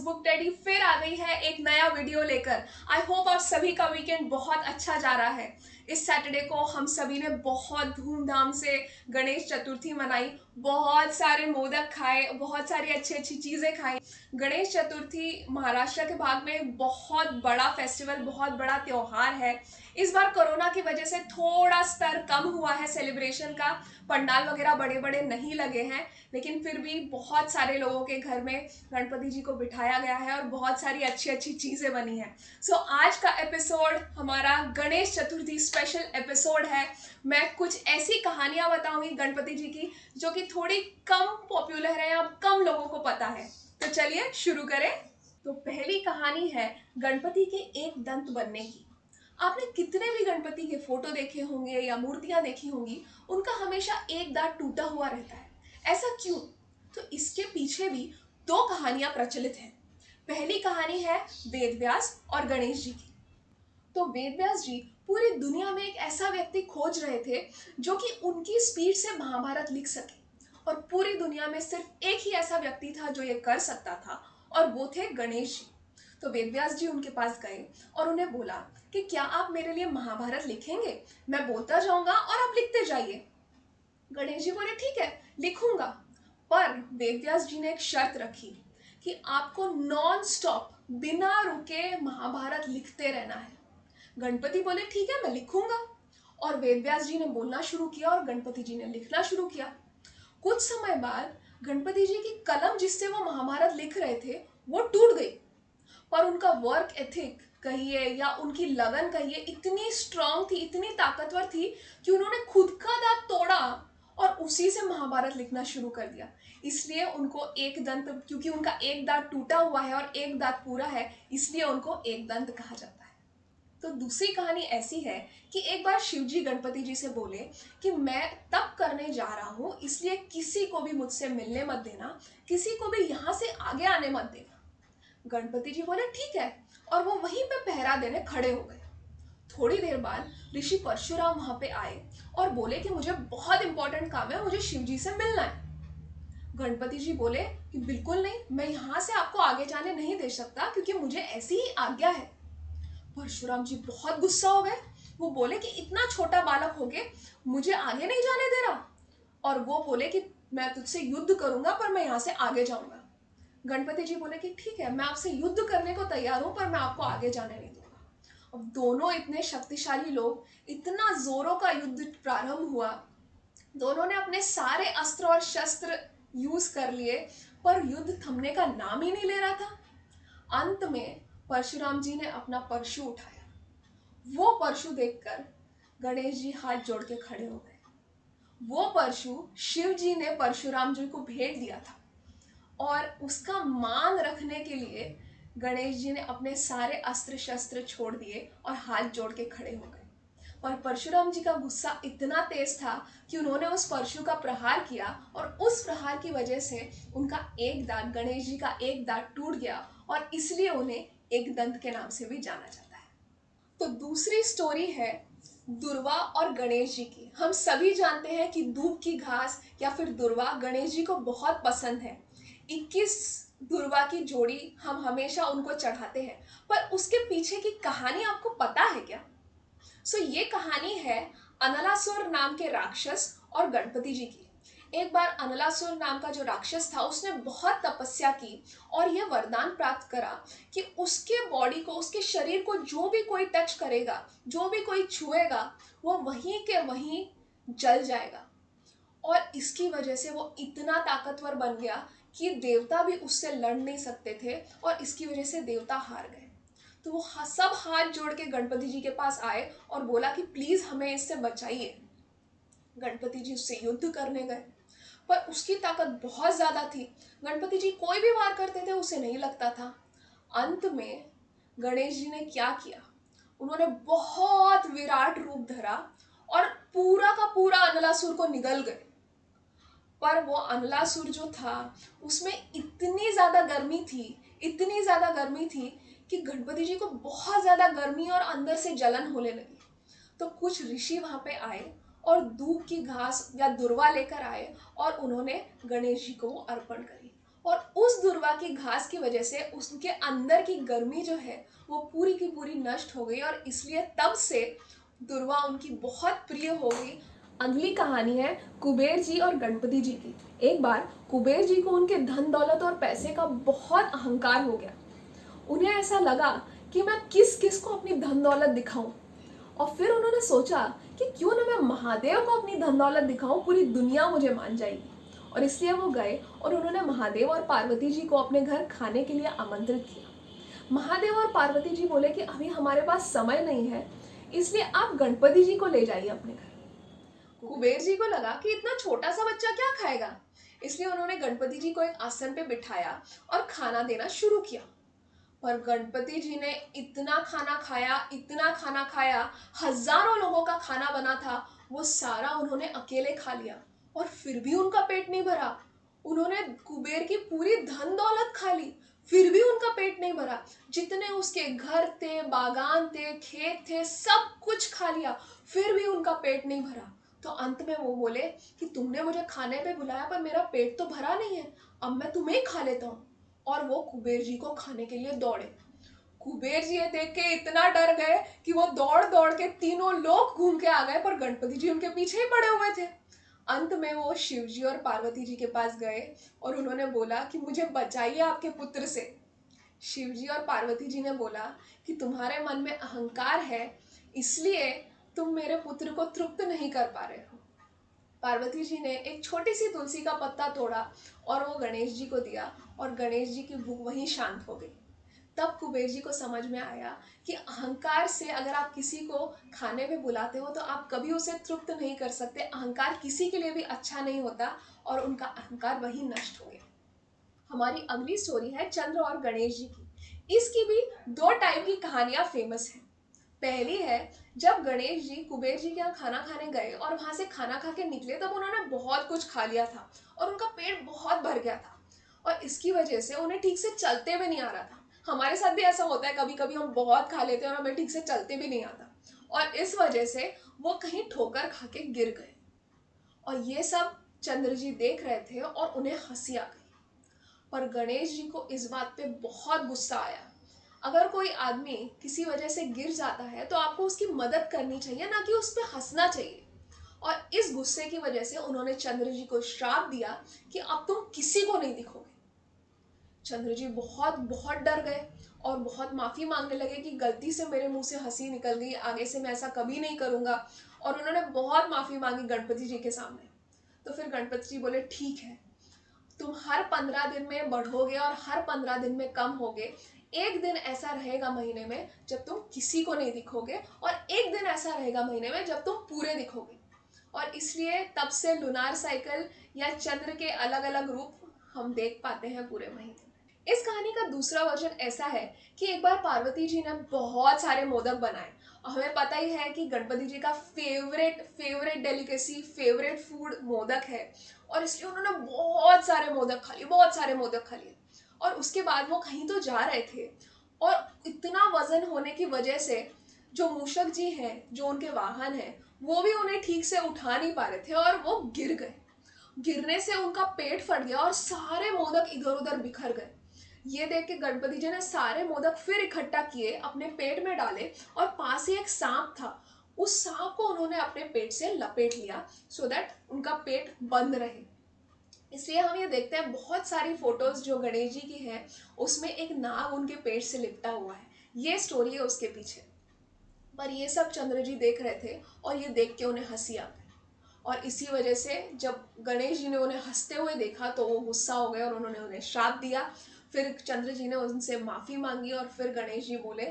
Book daddy फिर आ गई है एक नया वीडियो लेकर। आई होप आप सभी का वीकेंड बहुत अच्छा जा रहा है। इस सैटरडे को हम सभी ने बहुत धूमधाम से गणेश चतुर्थी मनाई, बहुत सारे मोदक खाए, बहुत सारी अच्छी अच्छी चीजें खाई। गणेश चतुर्थी महाराष्ट्र के भाग में एक बहुत बड़ा फेस्टिवल, बहुत बड़ा त्योहार है। इस बार कोरोना की वजह से थोड़ा स्तर कम हुआ है सेलिब्रेशन का, पंडाल वगैरह बड़े बड़े नहीं लगे हैं, लेकिन फिर भी बहुत सारे लोगों के घर में गणपति जी को बिठाया गया है और बहुत सारी अच्छी अच्छी चीजें बनी हैं। सो आज का एपिसोड हमारा गणेश चतुर्थी स्पेशल एपिसोड है। मैं कुछ ऐसी कहानियां बताऊंगी गणपति जी की जो कि थोड़ी कम पॉपुलर है या कम लोगों को पता है। तो चलिए शुरू करें। तो पहली कहानी है गणपति के एक दंत बनने की। आपने कितने भी गणपति के फोटो देखे होंगे या मूर्तियां देखी होंगी, उनका हमेशा एक दांत टूटा हुआ रहता है। ऐसा क्यों? तो इसके पीछे भी दो कहानियां प्रचलित हैं। पहली कहानी है वेदव्यास और गणेश जी की। तो वेदव्यास जी पूरी दुनिया में एक ऐसा व्यक्ति खोज रहे थे जो कि उनकी स्पीड से महाभारत लिख सके, और पूरी दुनिया में सिर्फ एक ही ऐसा व्यक्ति था जो ये कर सकता था, और वो थे गणेश जी। तो वेदव्यास जी उनके पास गए और उन्हें बोला कि क्या आप मेरे लिए महाभारत लिखेंगे? मैं बोलता जाऊंगा और आप लिखते जाइए। गणेश जी बोले ठीक है, लिखूंगा। पर वेदव्यास जी ने एक शर्त रखी कि आपको नॉन स्टॉप बिना रुके महाभारत लिखते रहना है। गणपति बोले ठीक है, मैं लिखूंगा। और वेदव्यास जी ने बोलना शुरू किया और गणपति जी ने लिखना शुरू किया। कुछ समय बाद गणपति जी की कलम जिससे वो महाभारत लिख रहे थे वो टूट गई, पर उनका वर्क एथिक कहिए या उनकी लगन कहिए इतनी स्ट्रांग थी, इतनी ताकतवर थी कि उन्होंने खुद का दांत तोड़ा और उसी से महाभारत लिखना शुरू कर दिया। इसलिए उनको एक दंत, क्योंकि उनका एक दांत टूटा हुआ है और एक दांत पूरा है, इसलिए उनको एक दंत कहा जाता है। तो दूसरी कहानी ऐसी है कि एक बार शिवजी गणपति जी से बोले कि मैं तप करने जा रहा हूं, इसलिए किसी को भी मुझसे मिलने मत देना, किसी को भी यहां से आगे आने मत देना। गणपति जी बोले ठीक है, और वो वहीं पे पहरा देने खड़े हो गए। थोड़ी देर बाद ऋषि परशुराम वहां पे आए और बोले कि मुझे बहुत इंपॉर्टेंट काम है, मुझे शिवजी से मिलना है। गणपति जी बोले कि बिल्कुल नहीं, मैं यहां से आपको आगे जाने नहीं दे सकता, क्योंकि मुझे ऐसी ही आज्ञा है। परशुराम जी बहुत गुस्सा हो गए। वो बोले कि इतना छोटा बालक हो गए, मुझे आगे नहीं जाने दे रहा। और वो बोले कि मैं तुझसे युद्ध करूंगा, पर मैं यहाँ से आगे जाऊंगा। गणपति जी बोले कि ठीक है, मैं आपसे युद्ध करने को तैयार हूं, पर मैं आपको आगे जाने नहीं दूंगा। अब दोनों इतने शक्तिशाली लोग, इतना जोरों का युद्ध प्रारंभ हुआ। दोनों ने अपने सारे अस्त्र और शस्त्र यूज कर लिए, पर युद्ध थमने का नाम ही नहीं ले रहा था। अंत में परशुराम जी ने अपना परशु उठाया। वो परशु देखकर गणेश जी हाथ जोड़ के खड़े हो गए। वो परशु शिव जी ने परशुराम जी को भेंट दिया था, और उसका मान रखने के लिए गणेश जी ने अपने सारे अस्त्र शस्त्र छोड़ दिए और हाथ जोड़ के खड़े हो गए। पर परशुराम जी का गुस्सा इतना तेज था कि उन्होंने उस परशु का प्रहार किया, और उस प्रहार की वजह से उनका एक दांत, गणेश जी का एक दांत टूट गया, और इसलिए उन्हें एक दंत के नाम से भी जाना जाता है। तो दूसरी स्टोरी है दुर्वा और गणेश जी की। हम सभी जानते हैं कि दूब की घास या फिर दुर्वा गणेश जी को बहुत पसंद है। 21 दुर्वा की जोड़ी हम हमेशा उनको चढ़ाते हैं। पर उसके पीछे की कहानी आपको पता है क्या? ये कहानी है अनलासुर नाम के राक्षस और गणपति जी की। एक बार अनलासुर नाम का जो राक्षस था, उसने बहुत तपस्या की और यह वरदान प्राप्त करा कि उसके बॉडी को, उसके शरीर को जो भी कोई टच करेगा, जो भी कोई छुएगा, वो वहीं के वहीं जल जाएगा। और इसकी वजह से वो इतना ताकतवर बन गया कि देवता भी उससे लड़ नहीं सकते थे, और इसकी वजह से देवता हार गए। तो वो सब हाथ जोड़ के गणपति जी के पास आए और बोला कि प्लीज हमें इससे बचाइए। गणपति जी उससे युद्ध करने गए, पर उसकी ताकत बहुत ज्यादा थी। गणपति जी कोई भी वार करते थे उसे नहीं लगता था। अंत में गणेश जी ने क्या किया, उन्होंने बहुत विराट रूप धरा और पूरा का पूरा अनलासुर को निगल गए। पर वो अनलासुर जो था, उसमें इतनी ज्यादा गर्मी थी, इतनी ज्यादा गर्मी थी कि गणपति जी को बहुत ज्यादा गर्मी और अंदर से जलन होने लगी। तो कुछ ऋषि वहां पे आए और दूब की घास या दुर्वा लेकर आए, और उन्होंने गणेश जी को वो अर्पण करी, और उस दुर्वा की घास की वजह से उसके अंदर की गर्मी जो है वो पूरी की पूरी नष्ट हो गई, और इसलिए तब से दुर्वा उनकी बहुत प्रिय हो गई। अगली कहानी है कुबेर जी और गणपति जी की। एक बार कुबेर जी को उनके धन दौलत और पैसे का बहुत अहंकार हो गया। उन्हें ऐसा लगा कि मैं किस किस को अपनी धन दौलत दिखाऊं, और फिर उन्होंने सोचा कि क्यों ना मैं महादेव को अपनी धन दौलत दिखाऊं, पूरी दुनिया मुझे मान जाएगी। और इसलिए वो गए और उन्होंने महादेव और पार्वती जी को अपने घर खाने के लिए आमंत्रित किया। महादेव और पार्वती जी बोले कि अभी हमारे पास समय नहीं है, इसलिए आप गणपति जी को ले जाइए अपने घर। कुबेर जी को लगा कि इतना छोटा सा बच्चा क्या खाएगा, इसलिए उन्होंने गणपति जी को एक आसन पे बिठाया और खाना देना शुरू किया। पर गणपति जी ने इतना खाना खाया, इतना खाना खाया, हजारों लोगों का खाना बना था, वो सारा उन्होंने अकेले खा लिया और फिर भी उनका पेट नहीं भरा। उन्होंने कुबेर की पूरी धन दौलत खा ली, फिर भी उनका पेट नहीं भरा। जितने उसके घर थे, बागान थे, खेत थे, सब कुछ खा लिया, फिर भी उनका पेट नहीं भरा। तो अंत में वो बोले कि तुमने मुझे खाने पे बुलाया पर मेरा पेट तो भरा नहीं है, अब मैं तुम्हें ही खा लेता हूँ। और वो कुबेर जी को खाने के लिए दौड़े। कुबेर जी ये देख के इतना डर गए कि वो दौड़ दौड़ के तीनों लोग घूम के आ गए, पर गणपति जी उनके पीछे ही पड़े हुए थे। अंत में वो शिव जी और पार्वती जी के पास गए और उन्होंने बोला कि मुझे बचाइए आपके पुत्र से। शिव जी और पार्वती जी ने बोला कि तुम्हारे मन में अहंकार है, इसलिए तुम मेरे पुत्र को तृप्त नहीं कर पा रहे हो। पार्वती जी ने एक छोटी सी तुलसी का पत्ता तोड़ा और वो गणेश जी को दिया, और गणेश जी की भूख वहीं शांत हो गई। तब कुबेर जी को समझ में आया कि अहंकार से अगर आप किसी को खाने में बुलाते हो तो आप कभी उसे तृप्त नहीं कर सकते। अहंकार किसी के लिए भी अच्छा नहीं होता, और उनका अहंकार वहीं नष्ट हो गया। हमारी अगली स्टोरी है चंद्र और गणेश जी की। इसकी भी दो टाइप की कहानियां फेमस हैं। पहली है, जब गणेश जी कुबेर जी के यहाँ खाना खाने गए और वहां से खाना खा के निकले, तब उन्होंने बहुत कुछ खा लिया था और उनका पेट बहुत भर गया था, और इसकी वजह से उन्हें ठीक से चलते भी नहीं आ रहा था। हमारे साथ भी ऐसा होता है, कभी कभी हम बहुत खा लेते हैं और हमें ठीक से चलते भी नहीं आता, और इस वजह से वो कहीं ठोकर खा के गिर गए। और ये सब चंद्र जी देख रहे थे और उन्हें हंसी आ गई। पर गणेश जी को इस बात पे बहुत गुस्सा आया। अगर कोई आदमी किसी वजह से गिर जाता है तो आपको उसकी मदद करनी चाहिए, ना कि उस पर हंसना चाहिए। और इस गुस्से की वजह से उन्होंने चंद्र जी को श्राप दिया कि अब तुम किसी को नहीं दिखोगे। चंद्र जी बहुत बहुत डर गए और बहुत माफी मांगने लगे कि गलती से मेरे मुंह से हंसी निकल गई, आगे से मैं ऐसा कभी नहीं करूंगा। और उन्होंने बहुत माफी मांगी गणपति जी के सामने। तो फिर गणपति जी बोले ठीक है, तुम हर 15 दिन में बढ़ोगे और हर 15 दिन में कम होगे। एक दिन ऐसा रहेगा महीने में जब तुम किसी को नहीं दिखोगे, और एक दिन ऐसा रहेगा महीने में जब तुम पूरे दिखोगे। और इसलिए तब से लुनार साइकिल या चंद्र के अलग अलग रूप हम देख पाते हैं पूरे महीने। इस कहानी का दूसरा वर्जन ऐसा है कि एक बार पार्वती जी ने बहुत सारे मोदक बनाए। हमें पता ही है कि गणपति जी का favourite favourite delicacy, favourite food modak है, और इसलिए उन्होंने बहुत सारे मोदक खा लिए, बहुत सारे मोदक खा लिए। और उसके बाद वो कहीं तो जा रहे थे, और इतना वजन होने की वजह से जो मूषक जी हैं, जो उनके वाहन हैं, वो भी उन्हें ठीक से उठा नहीं पा रहे थे और वो गिर गए। गिरने से उनका पेट फट गया और सारे मोदक इधर उधर बिखर गए। ये देख के गणपति जी ने सारे मोदक फिर इकट्ठा किए, अपने पेट में डाले, और पास ही एक सांप था, उस सांप को उन्होंने अपने पेट से लपेट लिया, सो दैट उनका पेट बंद रहे। इसलिए हम ये देखते हैं बहुत सारी फोटोज जो गणेश जी की हैं, उसमें एक नाग उनके पेट से लिपटा हुआ है। ये स्टोरी है उसके पीछे। पर ये सब चंद्र जी देख रहे थे और ये देख के उन्हें हंसी आ गई। और इसी वजह से जब गणेश जी ने उन्हें हंसते हुए देखा तो वो गुस्सा हो गए और उन्होंने उन्हें श्राप दिया। फिर चंद्र जी ने उनसे माफी मांगी और फिर गणेश जी बोले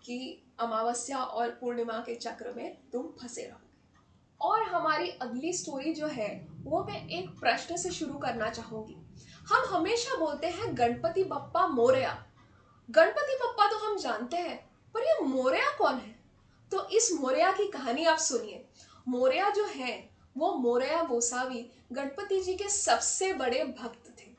कि अमावस्या और पूर्णिमा के चक्र में तुम फंसे रहो। और हमारी अगली स्टोरी जो है वो मैं एक प्रश्न से शुरू करना चाहूंगी। हम हमेशा बोलते हैं गणपति बप्पा मोरया। गणपति बप्पा तो हम जानते हैं, पर ये मोरया कौन है? तो इस मोरया की कहानी आप सुनिए। मोरया जो है वो मोरया गोसावी गणपति जी के सबसे बड़े भक्त थे।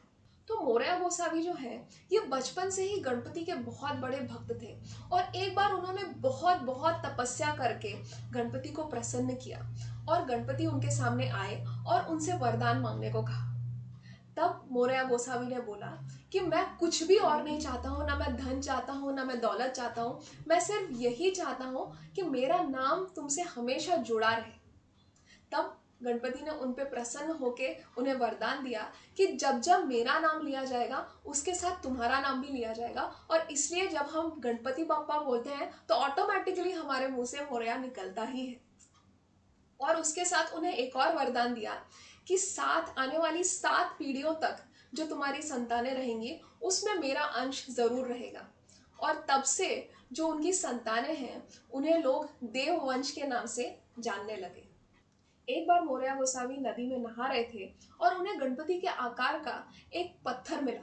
तो मोरया गोसावी जो है ये बचपन से ही गणपति के बहुत बड़े भक्त थे, और एक बार उन्होंने बहुत बहुत तपस्या करके गणपति को प्रसन्न किया, और गणपति उनके सामने आए और उनसे वरदान मांगने को कहा। तब मोरया गोसावी ने बोला कि मैं कुछ भी और नहीं चाहता हूँ, ना मैं धन चाहता हूँ, ना मैं दौलत चाहता हूँ, मैं सिर्फ यही चाहता हूँ कि मेरा नाम तुमसे हमेशा जुड़ा रहे। तब गणपति ने उन पे प्रसन्न होके उन्हें वरदान दिया कि जब जब मेरा नाम लिया जाएगा उसके साथ तुम्हारा नाम भी लिया जाएगा, और इसलिए जब हम गणपति बप्पा बोलते हैं तो ऑटोमेटिकली हमारे मुंह से मोरया निकलता ही है। और उसके साथ उन्हें एक और वरदान दिया कि साथ आने वाली 7 पीढ़ियों तक जो तुम्हारी संतानें रहेंगी उसमें मेरा अंश जरूर रहेगा। और तब से जो उनकी संतानें हैं उन्हें लोग देववंश के नाम से जानने लगे। एक बार मोरया गोसावी नदी में नहा रहे थे और उन्हें गणपति के आकार का एक पत्थर मिला।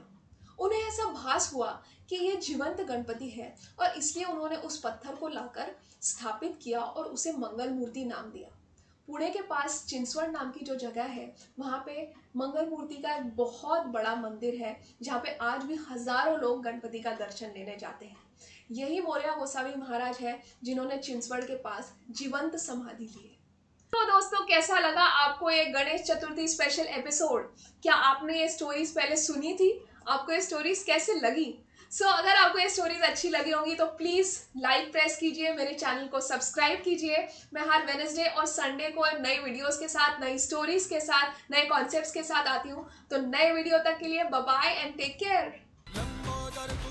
उन्हें ऐसा भास हुआ कि ये जीवंत गणपति है, और इसलिए उन्होंने उस पत्थर को लाकर स्थापित किया और उसे मंगल मूर्ति नाम दिया। पुणे के पास चिंचवड़ नाम की जो जगह है वहाँ पे मंगल मूर्ति का एक बहुत बड़ा मंदिर है, जहाँ पे आज भी हजारों लोग गणपति का दर्शन लेने जाते हैं। यही मोरया गोसावी महाराज है जिन्होंने चिंचवड़ के पास जीवंत समाधि ली है। तो दोस्तों, कैसा लगा आपको ये गणेश चतुर्थी स्पेशल एपिसोड? क्या आपने ये स्टोरीज पहले सुनी थी? आपको ये स्टोरीज कैसे लगी? अगर आपको ये स्टोरीज अच्छी लगी होंगी तो प्लीज लाइक प्रेस कीजिए, मेरे चैनल को सब्सक्राइब कीजिए। मैं हर वेडनेसडे और संडे को नई वीडियोस के साथ, नई स्टोरीज के साथ, नए कॉन्सेप्ट्स के साथ आती हूँ। तो नए वीडियो तक के लिए bye bye and take care.